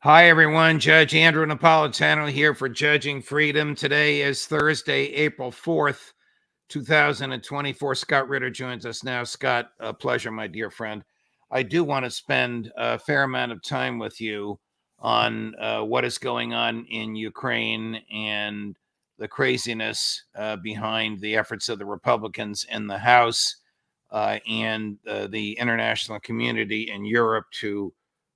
Hi, everyone. Judge Andrew Napolitano here for Judging Freedom. Today is Thursday, April 4th, 2024. Scott Ritter joins us now. Scott, a pleasure, my dear friend. I do want to spend a fair amount of time with you on what is going on in Ukraine and the craziness behind the efforts of the Republicans in the House and the international community in Europe to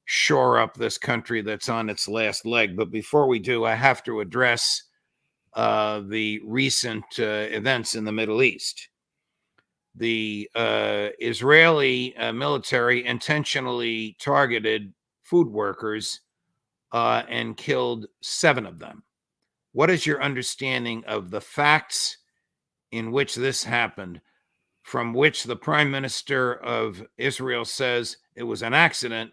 shore up this country that's on its last leg. But before we do, I have to address the recent events in the Middle East. The Israeli military intentionally targeted food workers and killed 7 of them. What is your understanding of the facts in which this happened, from which the Prime Minister of Israel says it was an accident,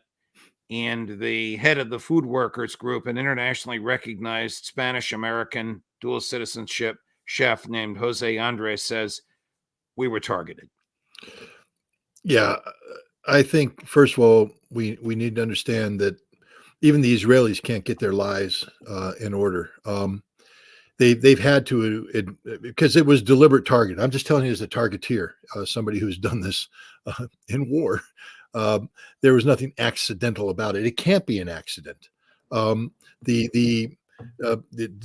and the head of the food workers group, an internationally recognized Spanish-American dual citizenship chef named Jose Andres, says we were targeted? Yeah, I think first of all, we need to understand that even the Israelis can't get their lies in order. They've had to because it was deliberate target. I'm just telling you as a targeteer, somebody who's done this in war. There was nothing accidental about it. It can't be an accident. The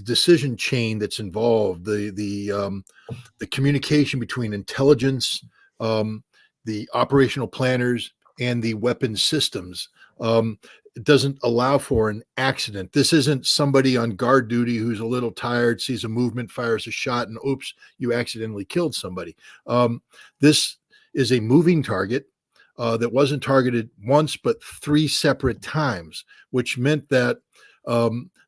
decision chain that's involved, the communication between intelligence, the operational planners, and the weapons systems doesn't allow for an accident. This isn't somebody on guard duty who's a little tired, sees a movement, fires a shot, and oops, you accidentally killed somebody. This is a moving target that wasn't targeted once, but 3 separate times, which meant that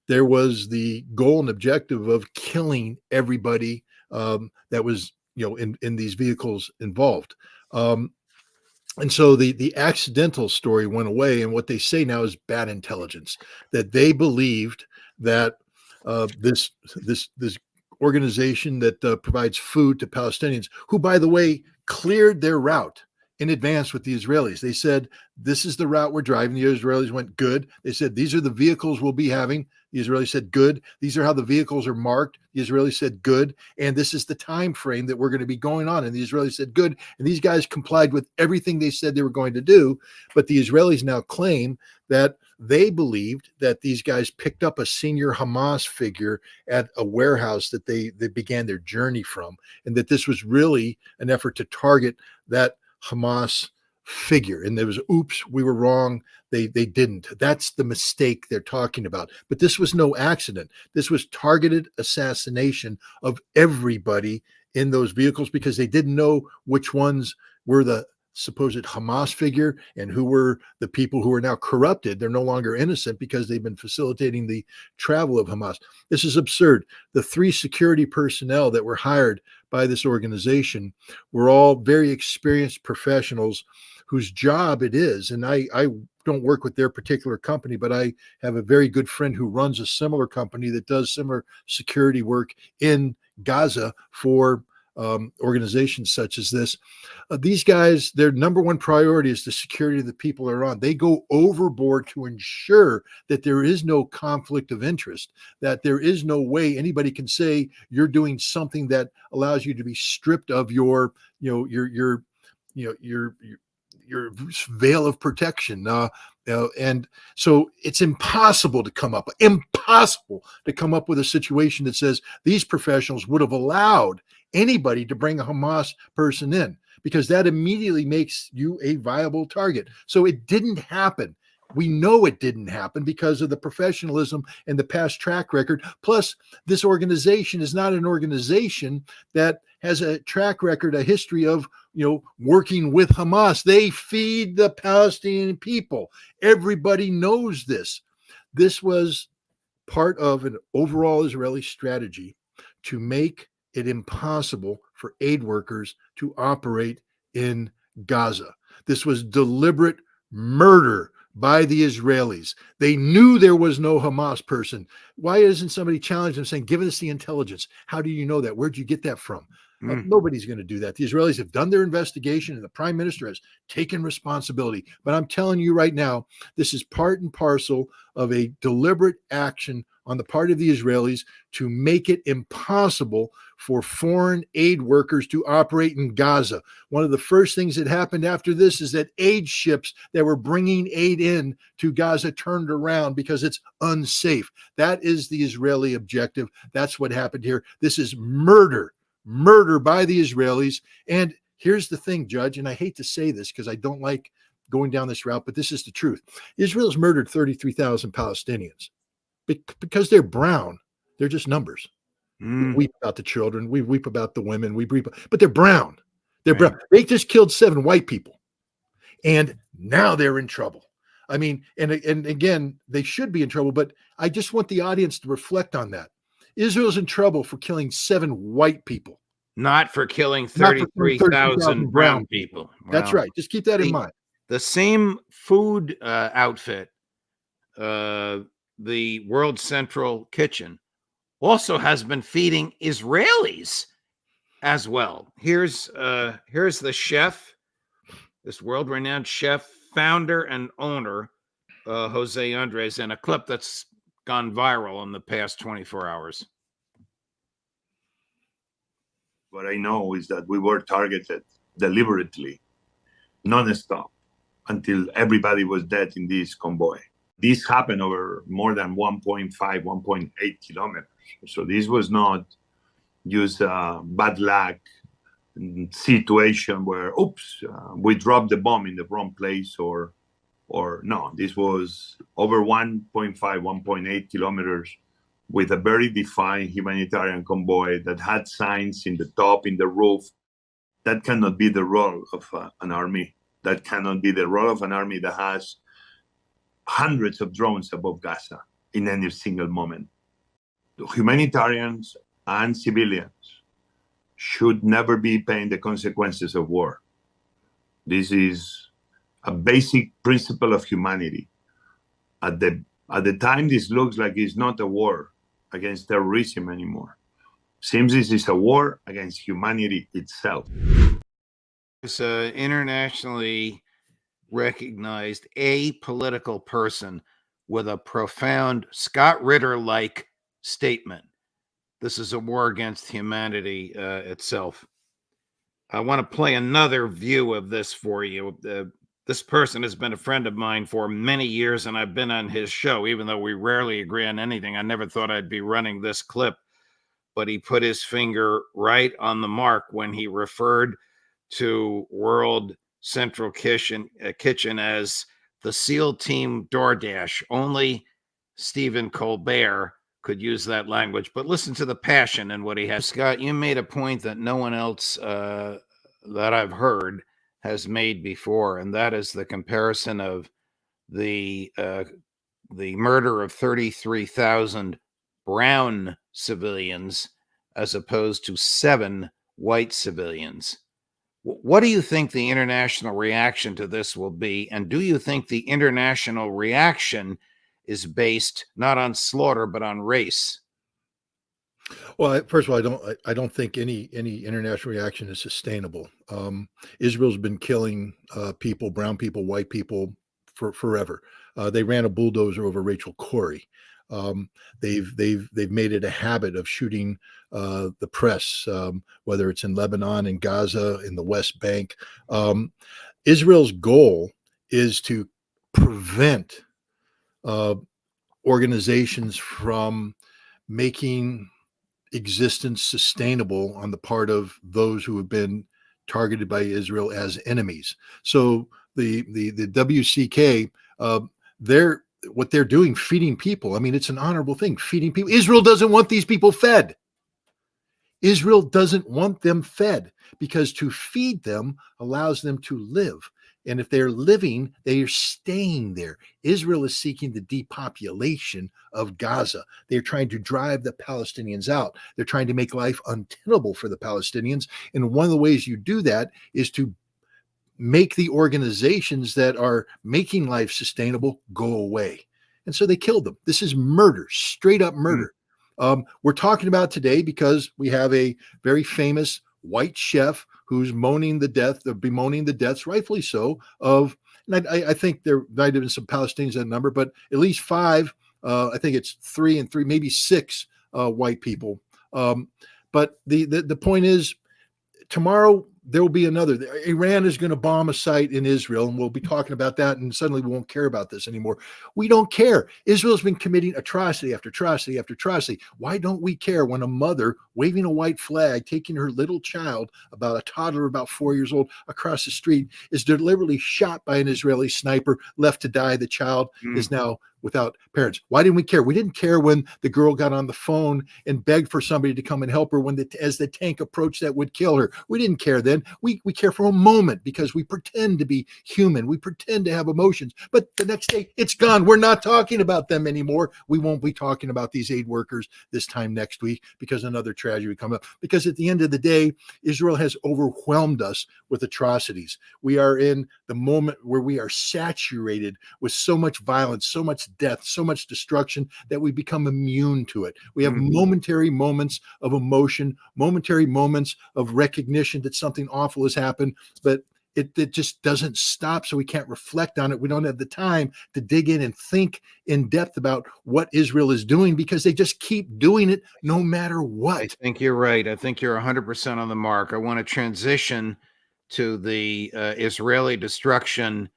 there was the goal and objective of killing everybody that was, in these vehicles involved. And so the accidental story went away, and what they say now is bad intelligence, that they believed that this organization that provides food to Palestinians, who, by the way, cleared their route in advance with the Israelis. They said, this is the route we're driving. The Israelis went, good. They said, these are the vehicles we'll be having. The Israelis said, good. These are how the vehicles are marked. The Israelis said, good. And this is the time frame that we're going to be going on. And the Israelis said, good. And these guys complied with everything they said they were going to do. But the Israelis now claim that they believed that these guys picked up a senior Hamas figure at a warehouse that they began their journey from, and that this was really an effort to target that Hamas figure. And there was, oops, we were wrong. They didn't. That's the mistake they're talking about. But this was no accident. This was targeted assassination of everybody in those vehicles, because they didn't know which ones were the supposed Hamas figure and who were the people who are now corrupted. They're no longer innocent because they've been facilitating the travel of Hamas. This is absurd. The 3 security personnel that were hired by this organization were all very experienced professionals whose job it is, and I don't work with their particular company, but I have a very good friend who runs a similar company that does similar security work in Gaza for organizations such as this. These guys, their number one priority is the security of the people they're on. They go overboard to ensure that there is no conflict of interest, that there is no way anybody can say you're doing something that allows you to be stripped of your veil of protection. And so it's impossible to come up with a situation that says these professionals would have allowed anybody to bring a Hamas person in, because that immediately makes you a viable target. So it didn't happen. We know it didn't happen because of the professionalism and the past track record. Plus, this organization is not an organization that has a track record, a history of, working with Hamas. They feed the Palestinian people. Everybody knows this. This was part of an overall Israeli strategy to make it impossible for aid workers to operate in Gaza. This was deliberate murder by the Israelis. They knew there was no Hamas person. Why isn't somebody challenging them saying, give us the intelligence? How do you know that? Where'd you get that from? Mm. Nobody's going to do that. The Israelis have done their investigation and the prime minister has taken responsibility. But I'm telling you right now, this is part and parcel of a deliberate action on the part of the Israelis to make it impossible for foreign aid workers to operate in Gaza. One of the first things that happened after this is that aid ships that were bringing aid in to Gaza turned around because it's unsafe. That is the Israeli objective. That's what happened here. This is murder by the Israelis. And here's the thing, Judge, and I hate to say this because I don't like going down this route, but this is the truth. Israel's murdered 33,000 Palestinians because they're brown. They're just numbers. We weep about the children. We weep about the women. But they're brown. They're brown. They just killed 7 white people. And now they're in trouble. I mean, and again, they should be in trouble, but I just want the audience to reflect on that. Israel's in trouble for killing 7 white people. Not for killing 33,000 brown people. Wow. That's right. Just keep that in mind. The same food outfit, the World Central Kitchen, also has been feeding Israelis as well. Here's the chef, this world-renowned chef, founder and owner, Jose Andres, in a clip that's gone viral in the past 24 hours. What I know is that we were targeted deliberately, non-stop, until everybody was dead in this convoy. This happened over more than 1.5, 1.8 kilometers. So this was not just a bad luck situation where, oops, we dropped the bomb in the wrong place, or no, this was over 1.5, 1.8 kilometers with a very defined humanitarian convoy that had signs in the top, in the roof. That cannot be the role of an army. That cannot be the role of an army that has hundreds of drones above Gaza in any single moment. Humanitarians and civilians should never be paying the consequences of war. This is a basic principle of humanity. At the time, this looks like it's not a war against terrorism anymore. Seems this is a war against humanity itself. It's an internationally recognized apolitical person with a profound Scott Ritter-like statement. This is a war against humanity itself. I want to play another view of this for you. This person has been a friend of mine for many years, and I've been on his show, even though we rarely agree on anything. I never thought I'd be running this clip, but he put his finger right on the mark when he referred to World Central Kitchen as the SEAL Team DoorDash. Only Stephen Colbert could use that language, but listen to the passion and what he has. Scott, you made a point that no one else that I've heard has made before, and that is the comparison of the murder of 33,000 brown civilians as opposed to 7 white civilians. What do you think the international reaction to this will be? And do you think the international reaction is based not on slaughter, but on race? Well, first of all, I don't think any international reaction is sustainable. Israel's been killing people, brown people, white people, for forever. They ran a bulldozer over Rachel Corrie. They've made it a habit of shooting the press, whether it's in Lebanon, in Gaza, in the West Bank. Israel's goal is to prevent organizations from making existence sustainable on the part of those who have been targeted by Israel as enemies. So the WCK, what they're doing, feeding people. I mean, it's an honorable thing, feeding people. Israel doesn't want these people fed. Israel doesn't want them fed because to feed them allows them to live. And if they're living, they are staying there. Israel is seeking the depopulation of Gaza. They're trying to drive the Palestinians out. They're trying to make life untenable for the Palestinians. And one of the ways you do that is to make the organizations that are making life sustainable go away. And so they killed them. This is murder, straight up murder. We're talking about today because we have a very famous white chef who's bemoaning the deaths, rightfully so, of, and I think there might have been some Palestinians in that number, but at least 5, I think it's 3 and 3, maybe 6 white people. But the point is, tomorrow there will be another. Iran is going to bomb a site in Israel, and we'll be talking about that, and suddenly we won't care about this anymore. We don't care. Israel's been committing atrocity after atrocity after atrocity. Why don't we care when a mother waving a white flag, taking her little child, about a toddler about 4 years old, across the street, is deliberately shot by an Israeli sniper, left to die? The child is now without parents. Why didn't we care? We didn't care when the girl got on the phone and begged for somebody to come and help her as the tank approached that would kill her. We didn't care then. We care for a moment because we pretend to be human. We pretend to have emotions. But the next day, it's gone. We're not talking about them anymore. We won't be talking about these aid workers this time next week because another tragedy comes up. Because at the end of the day, Israel has overwhelmed us with atrocities. We are in the moment where we are saturated with so much violence, so much death, so much destruction that we become immune to it. We have momentary moments of emotion, momentary moments of recognition that something awful has happened, but it just doesn't stop, so we can't reflect on it. We don't have the time to dig in and think in depth about what Israel is doing because they just keep doing it no matter what. I think you're right. I think you're 100% on the mark. I want to transition to the Israeli destruction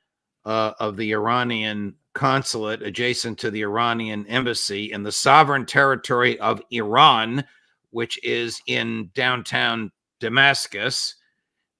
of the Iranian consulate adjacent to the Iranian embassy in the sovereign territory of Iran, which is in downtown Damascus,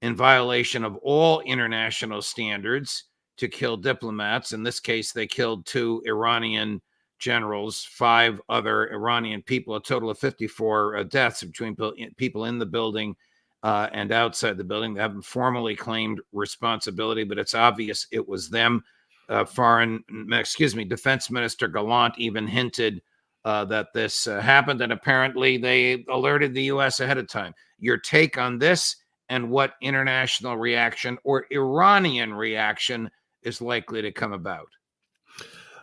in violation of all international standards to kill diplomats. In this case, they killed 2 Iranian generals, 5 other Iranian people, a total of 54 deaths between people in the building and outside the building. They haven't formally claimed responsibility, but it's obvious it was them. Defense Minister Gallant even hinted that this happened, and apparently they alerted the U.S. ahead of time. Your take on this and what international reaction or Iranian reaction is likely to come about?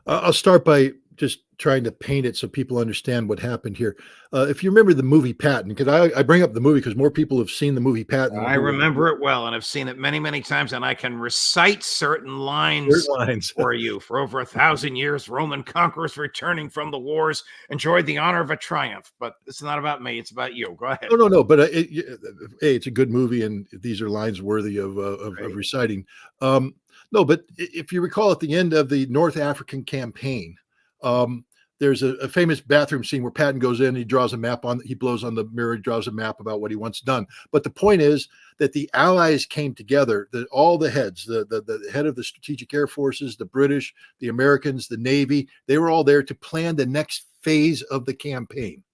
I'll start by just trying to paint it so people understand what happened here. If you remember the movie Patton, because I bring up the movie because more people have seen the movie Patton. I remember it well, and I've seen it many, many times, and I can recite certain lines for you. For over 1,000 years, Roman conquerors returning from the wars enjoyed the honor of a triumph. But it's not about me; it's about you. Go ahead. No. But it's a good movie, and these are lines worthy of reciting. No, but if you recall, at the end of the North African campaign, there's a famous bathroom scene where Patton goes in, he draws a map he blows on the mirror, he draws a map about what he wants done. But the point is that the Allies came together, all the heads, the head of the Strategic Air Forces, the British, the Americans, the Navy, they were all there to plan the next phase of the campaign.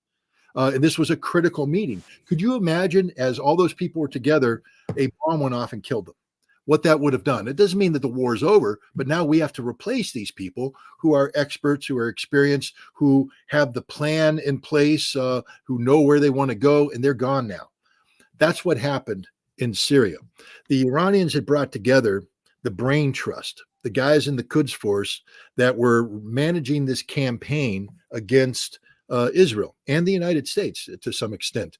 And this was a critical meeting. Could you imagine, as all those people were together, a bomb went off and killed them? What that would have done. It doesn't mean that the war is over, but now we have to replace these people who are experts, who are experienced, who have the plan in place, who know where they want to go, and they're gone now. That's what happened in Syria. The Iranians had brought together the brain trust, the guys in the Quds force that were managing this campaign against Israel and the United States to some extent.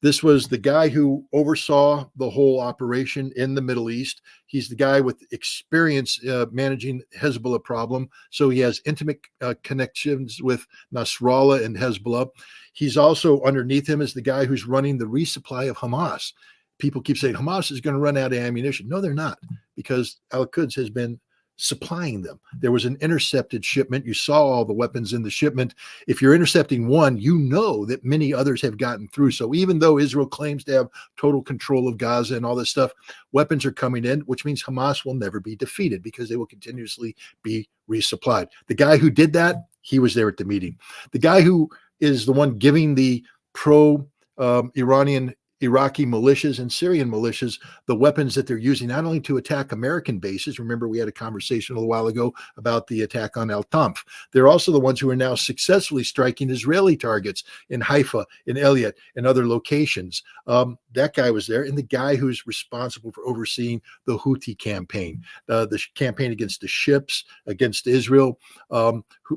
This was the guy who oversaw the whole operation in the Middle East. He's the guy with experience managing Hezbollah problem. So he has intimate connections with Nasrallah and Hezbollah. He's also, underneath him, is the guy who's running the resupply of Hamas. People keep saying Hamas is going to run out of ammunition. No, they're not, because Al-Quds has been supplying them. There was an intercepted shipment. You saw all the weapons in the shipment. If you're intercepting one, you know that many others have gotten through. So even though Israel claims to have total control of Gaza and all this stuff, weapons are coming in, which means Hamas will never be defeated because they will continuously be resupplied. The guy who did that, he was there at the meeting. The guy who is the one giving the pro-Iranian Iraqi militias and Syrian militias the weapons that they're using, not only to attack American bases. Remember, we had a conversation a little while ago about the attack on Al Tanf. They're also the ones who are now successfully striking Israeli targets in Haifa, in Eilat, and other locations. That guy was there, and the guy who's responsible for overseeing the Houthi campaign, the campaign against the ships, against Israel.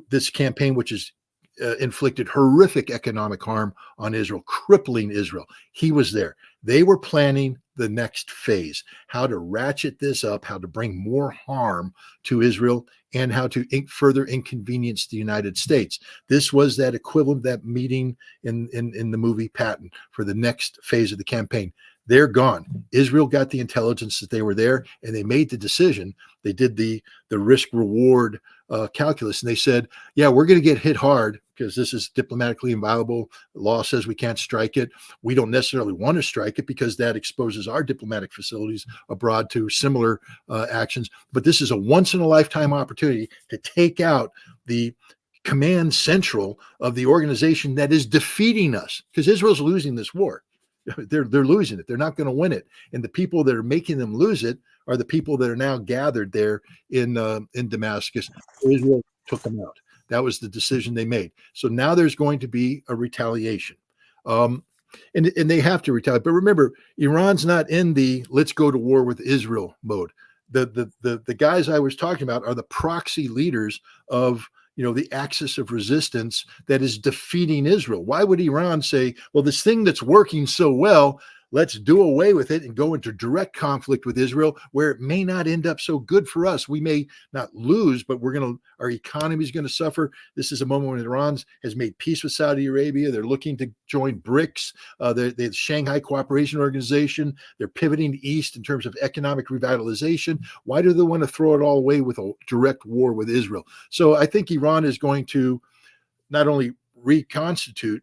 This campaign, which is inflicted horrific economic harm on Israel, crippling Israel. He was there. They were planning the next phase, how to ratchet this up, how to bring more harm to Israel, and how to further inconvenience the United States. This was that equivalent, that meeting in the movie Patton for the next phase of the campaign. They're gone. Israel got the intelligence that they were there, and they made the decision. They did the risk reward calculus, and they said, yeah, we're going to get hit hard because this is diplomatically inviolable. The law says we can't strike it. We don't necessarily want to strike it because that exposes our diplomatic facilities abroad to similar actions. But this is a once in a lifetime opportunity to take out the command central of the organization that is defeating us, because Israel's losing this war. They're losing it. They're not going to win it. And the people that are making them lose it are the people that are now gathered there in Damascus. Israel took them out. That was the decision they made. So now there's going to be a retaliation. And they have to retaliate. But remember, Iran's not in the let's go to war with Israel mode. The guys I was talking about are the proxy leaders of the axis of resistance that is defeating Israel. Why would Iran say, well, this thing that's working so well, let's do away with it and go into direct conflict with Israel, where it may not end up so good for us. We may not lose, but our economy is going to suffer. This is a moment when Iran has made peace with Saudi Arabia. They're looking to join BRICS, the Shanghai Cooperation Organization. They're pivoting east in terms of economic revitalization. Why do they want to throw it all away with a direct war with Israel? So I think Iran is going to not only reconstitute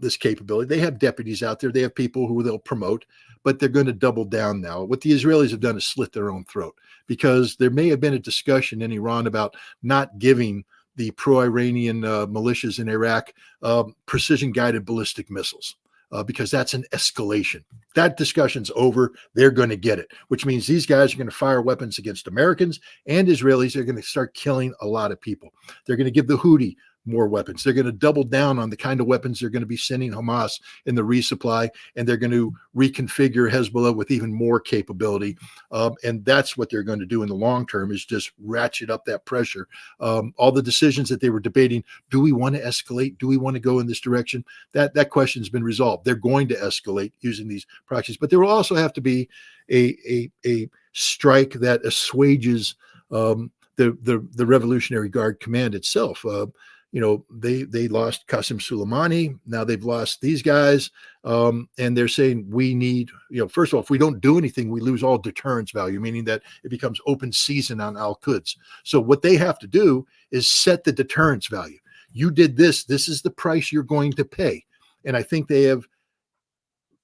this capability. They have deputies out there. They have people who they'll promote, but they're going to double down now. What the Israelis have done is slit their own throat, because there may have been a discussion in Iran about not giving the pro-Iranian militias in Iraq precision-guided ballistic missiles, because that's an escalation. That discussion's over. They're going to get it, which means these guys are going to fire weapons against Americans and Israelis. They're going to start killing a lot of people. They're going to give the Houthi more weapons. They're going to double down on the kind of weapons they're going to be sending Hamas in the resupply, and they're going to reconfigure Hezbollah with even more capability. And that's what they're going to do in the long term, is just ratchet up that pressure. All the decisions that they were debating, do we want to escalate? Do we want to go in this direction? That question's been resolved. They're going to escalate using these proxies, but there will also have to be a strike that assuages the Revolutionary Guard Command itself. They lost Qasem Soleimani. Now they've lost these guys. And they're saying we need, first of all, if we don't do anything, we lose all deterrence value, meaning that it becomes open season on Al-Quds. So what they have to do is set the deterrence value. You did this. This is the price you're going to pay. And I think they have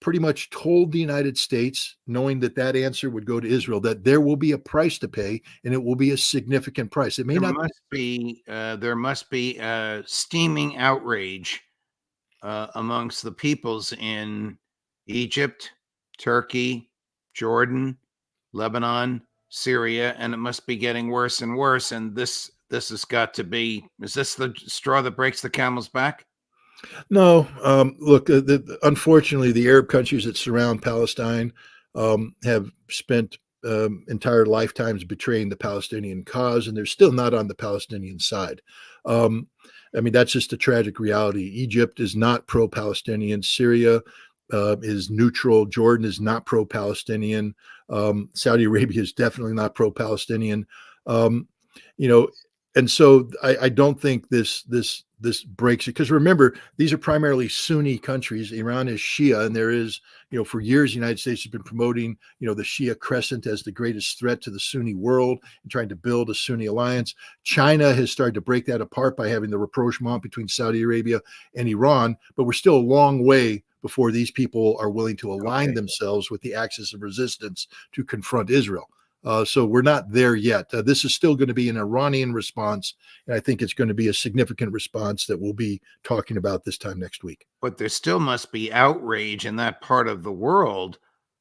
pretty much told the United States, knowing that answer would go to Israel, that there will be a price to pay, and it will be a significant price. It may not be. There must be steaming outrage amongst the peoples in Egypt, Turkey, Jordan, Lebanon, Syria, and it must be getting worse and worse. And this has got to be. Is this the straw that breaks the camel's back? No, look, unfortunately, the Arab countries that surround Palestine have spent entire lifetimes betraying the Palestinian cause, and they're still not on the Palestinian side. That's just a tragic reality. Egypt is not pro-Palestinian. Syria is neutral. Jordan is not pro-Palestinian. Saudi Arabia is definitely not pro-Palestinian. And so I don't think this breaks it, because remember, these are primarily Sunni countries. Iran is Shia, and there is, for years, the United States has been promoting, the Shia crescent as the greatest threat to the Sunni world and trying to build a Sunni alliance. China has started to break that apart by having the rapprochement between Saudi Arabia and Iran, but we're still a long way before these people are willing to align themselves with the axis of resistance to confront Israel. So we're not there yet. This is still going to be an Iranian response, and I think it's going to be a significant response that we'll be talking about this time next week. But there still must be outrage in that part of the world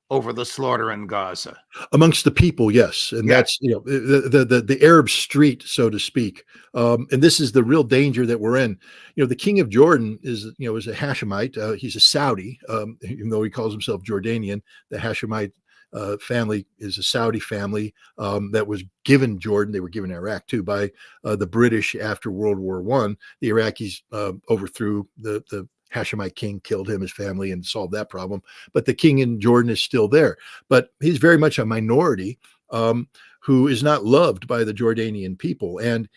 over the slaughter in Gaza. Amongst the people, yes. And that's, the Arab street, so to speak. And this is the real danger that we're in. The king of Jordan is a Hashemite. He's a Saudi, even though he calls himself Jordanian, the Hashemite family is a Saudi family that was given Jordan. They were given Iraq too by the British after World War I. The Iraqis overthrew the Hashemite king, killed him, his family, and solved that problem. But the king in Jordan is still there. But he's very much a minority who is not loved by the Jordanian people. And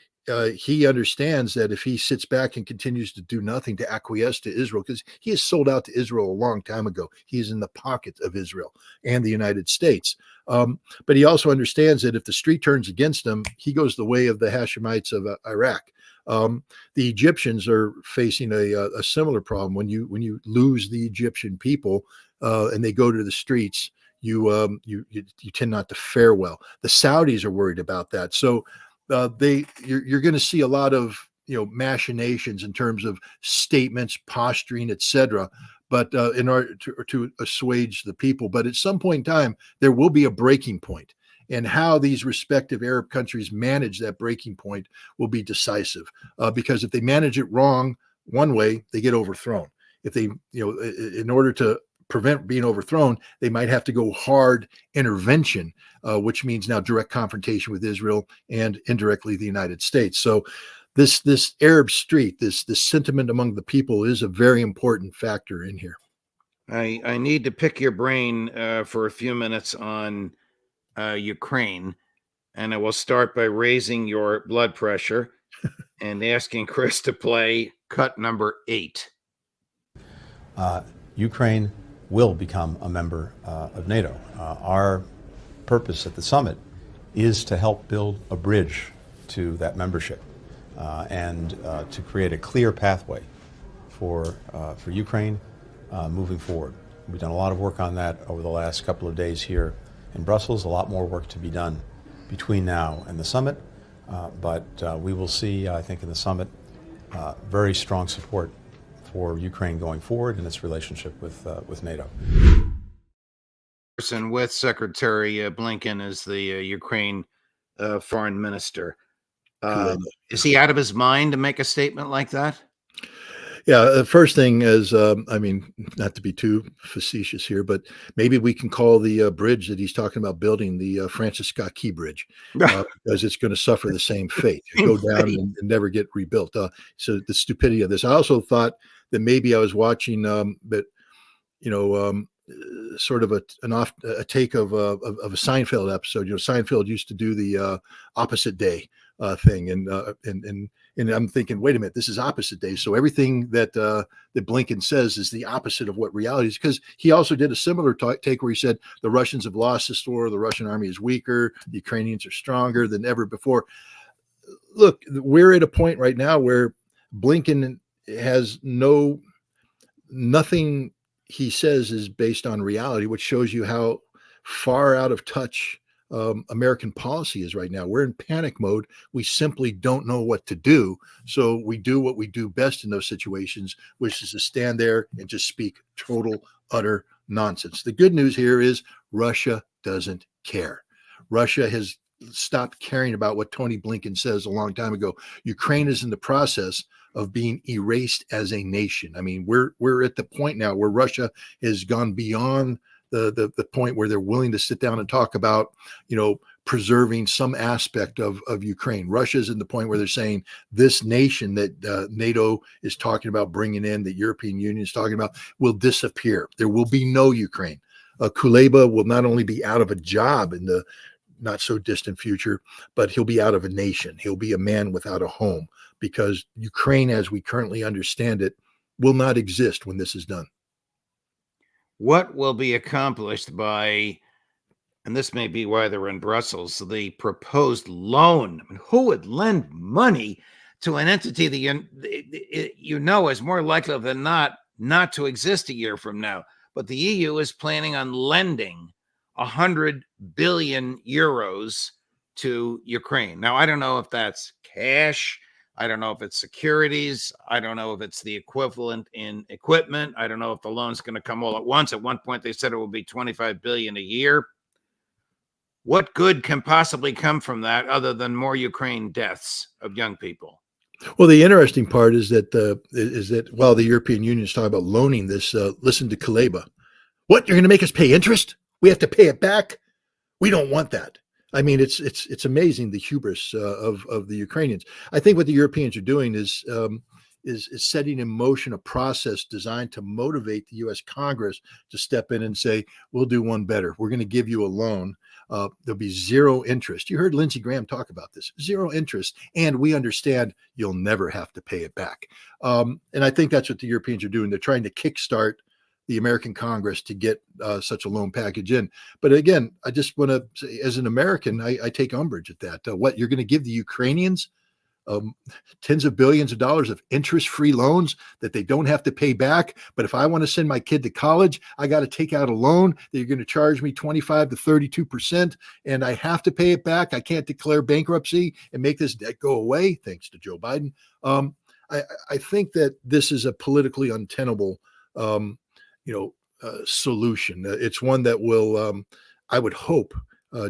he understands that if he sits back and continues to do nothing to acquiesce to Israel, because he is sold out to Israel a long time ago, he's in the pocket of Israel and the United States. But he also understands that if the street turns against him, he goes the way of the Hashemites of Iraq. The Egyptians are facing a similar problem. When you lose the Egyptian people and they go to the streets, you tend not to fare well. The Saudis are worried about that. So you're going to see a lot of machinations in terms of statements, posturing, etc. But in order to assuage the people, but at some point in time there will be a breaking point, and how these respective Arab countries manage that breaking point will be decisive. Because if they manage it wrong one way, they get overthrown. If they, in order to prevent being overthrown, they might have to go hard intervention, which means now direct confrontation with Israel and indirectly the United States. So this Arab street, this sentiment among the people is a very important factor in here. I need to pick your brain for a few minutes on Ukraine, and I will start by raising your blood pressure and asking Chris to play cut number 8. Ukraine will become a member of NATO. Our purpose at the summit is to help build a bridge to that membership and to create a clear pathway for Ukraine moving forward. We've done a lot of work on that over the last couple of days here in Brussels, a lot more work to be done between now and the summit, but we will see, I think, in the summit, very strong support for Ukraine going forward in its relationship with NATO. Person with Secretary Blinken as the Ukraine foreign minister. Is he out of his mind to make a statement like that? Yeah, the first thing is, not to be too facetious here, but maybe we can call the bridge that he's talking about building the Francis Scott Key Bridge, because it's going to suffer the same fate, go down and never get rebuilt. So the stupidity of this. I also thought that maybe I was watching, sort of a take of a Seinfeld episode. Seinfeld used to do the opposite day thing, and I'm thinking, wait a minute, this is opposite day. So everything that Blinken says is the opposite of what reality is, because he also did a similar take where he said the Russians have lost this war, the Russian army is weaker, the Ukrainians are stronger than ever before. Look, we're at a point right now where Blinken has nothing he says is based on reality, which shows you how far out of touch American policy is right now. We're in panic mode. We simply don't know what to do. So we do what we do best in those situations, which is to stand there and just speak total, utter nonsense. The good news here is Russia doesn't care. Russia has stopped caring about what Tony Blinken says a long time ago. Ukraine is in the process of being erased as a nation. I mean, we're at the point now where Russia has gone beyond the point where they're willing to sit down and talk about, preserving some aspect of Ukraine. Russia's in the point where they're saying this nation that NATO is talking about bringing in, the European Union is talking about, will disappear. There will be no Ukraine. Kuleba will not only be out of a job in the not so distant future, but he'll be out of a nation. He'll be a man without a home, because Ukraine, as we currently understand it, will not exist when this is done. What will be accomplished by, and this may be why they're in Brussels, the proposed loan? I mean, who would lend money to an entity that is more likely than not to exist a year from now? But the EU is planning on lending 100 billion euros to Ukraine. Now, I don't know if that's cash. I don't know if it's securities. I don't know if it's the equivalent in equipment. I don't know if the loan's going to come all at once. At one point, they said it will be 25 billion a year. What good can possibly come from that other than more Ukraine deaths of young people? Well, the interesting part is that while the European Union is talking about loaning this, listen to Kuleba. What, you're going to make us pay interest? We have to pay it back. We don't want that. I mean, it's amazing, the hubris of the Ukrainians. I think what the Europeans are doing is setting in motion a process designed to motivate the U.S. Congress to step in and say, we'll do one better. We're going to give you a loan. There'll be zero interest. You heard Lindsey Graham talk about this, zero interest. And we understand you'll never have to pay it back. And I think that's what the Europeans are doing. They're trying to kickstart the American Congress to get such a loan package in. But again, I just want to say, as an American, I take umbrage at that. What, you're going to give the Ukrainians tens of billions of dollars of interest-free loans that they don't have to pay back? But if I want to send my kid to college, I got to take out a loan that you're going to charge me 25 to 32%, and I have to pay it back. I can't declare bankruptcy and make this debt go away, thanks to Joe Biden. I think that this is a politically untenable solution. It's one that will, I would hope,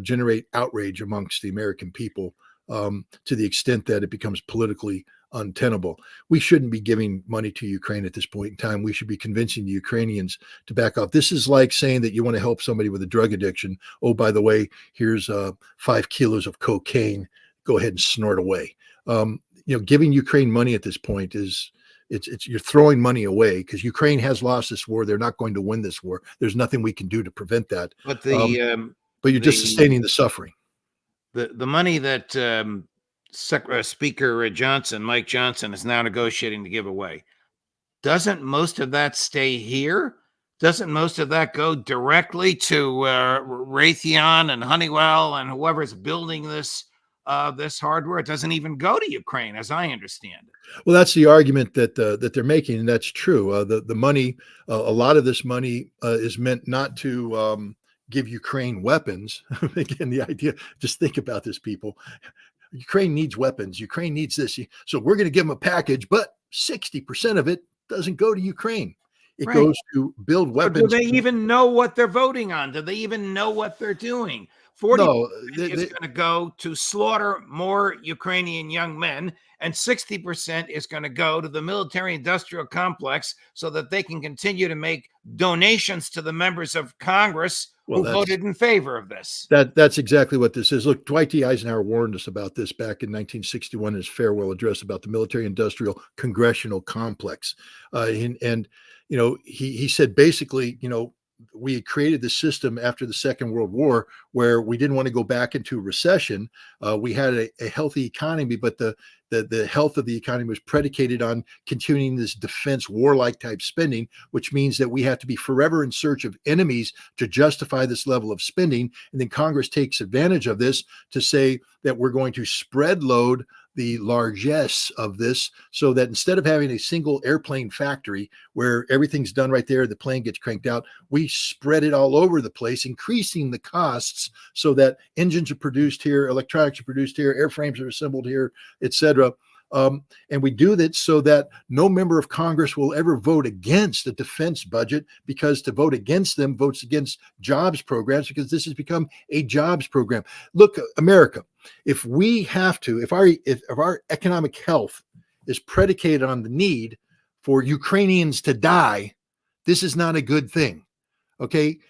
generate outrage amongst the American people to the extent that it becomes politically untenable. We shouldn't be giving money to Ukraine at this point in time. We should be convincing the Ukrainians to back off. This is like saying that you want to help somebody with a drug addiction. Oh, by the way, here's 5 kilos of cocaine. Go ahead and snort away. Giving Ukraine money at this point is, you're throwing money away, because Ukraine has lost this war. They're not going to win this war. There's nothing we can do to prevent that. But you're just sustaining the suffering. The money that Speaker Mike Johnson, is now negotiating to give away, doesn't most of that stay here? Doesn't most of that go directly to Raytheon and Honeywell and whoever's building this hardware? It doesn't even go to Ukraine, as I understand it. Well, that's the argument that they're making, and that's true. The money, a lot of this money is meant not to give Ukraine weapons. Again, the idea, just think about this, people. Ukraine needs weapons. Ukraine needs this. So we're going to give them a package, but 60% of it doesn't go to Ukraine. It goes to build weapons. So do they even know what they're voting on? Do they even know what they're doing? 40% is going to go to slaughter more Ukrainian young men, and 60% is going to go to the military-industrial complex so that they can continue to make donations to the members of Congress who voted in favor of this. That's exactly what this is. Look, Dwight D. Eisenhower warned us about this back in 1961 in his farewell address about the military-industrial congressional complex. He said basically, we had created the system after the Second World War where we didn't want to go back into recession. We had a healthy economy, but the health of the economy was predicated on continuing this defense warlike type spending, which means that we have to be forever in search of enemies to justify this level of spending. And then Congress takes advantage of this to say that we're going to spread load the largesse of this, so that instead of having a single airplane factory where everything's done right there, the plane gets cranked out, we spread it all over the place, increasing the costs so that engines are produced here, electronics are produced here, airframes are assembled here, etc. And we do that so that no member of Congress will ever vote against the defense budget, because to vote against them votes against jobs programs, because this has become a jobs program. Look, America, if our economic health is predicated on the need for Ukrainians to die, this is not a good thing. Okay.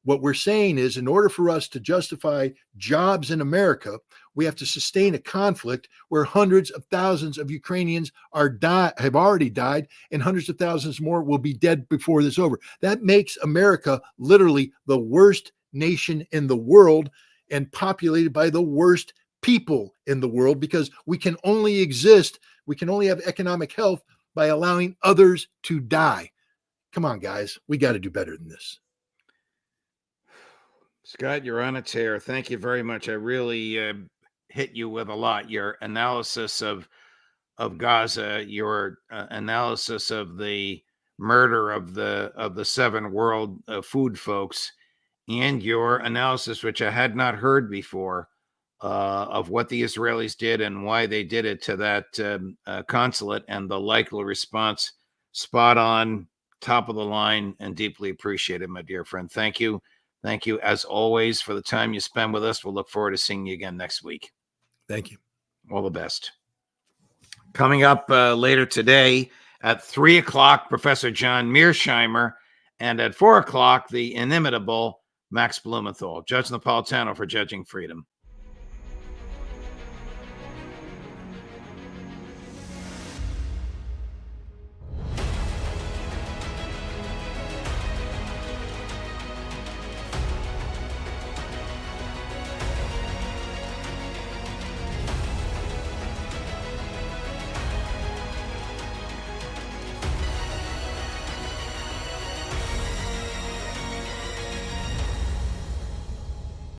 What we're saying is, in order for us to justify jobs in America, we have to sustain a conflict where hundreds of thousands of Ukrainians have already died, and hundreds of thousands more will be dead before this is over. That makes America literally the worst nation in the world, and populated by the worst people in the world, because we can only have economic health by allowing others to die. Come on, guys. We got to do better than this. Scott, you're on a tear. Thank you very much. I really hit you with a lot. Your analysis of Gaza, your analysis of the murder of the 7 world food folks, and your analysis, which I had not heard before, of what the Israelis did and why they did it to that consulate, and the likely response. Spot on, top of the line, and deeply appreciated, my dear friend. Thank you. Thank you, as always, for the time you spend with us. We'll look forward to seeing you again next week. Thank you. All the best. Coming up later today at 3 o'clock, Professor John Mearsheimer, and at 4 o'clock, the inimitable Max Blumenthal, Judge Napolitano for Judging Freedom.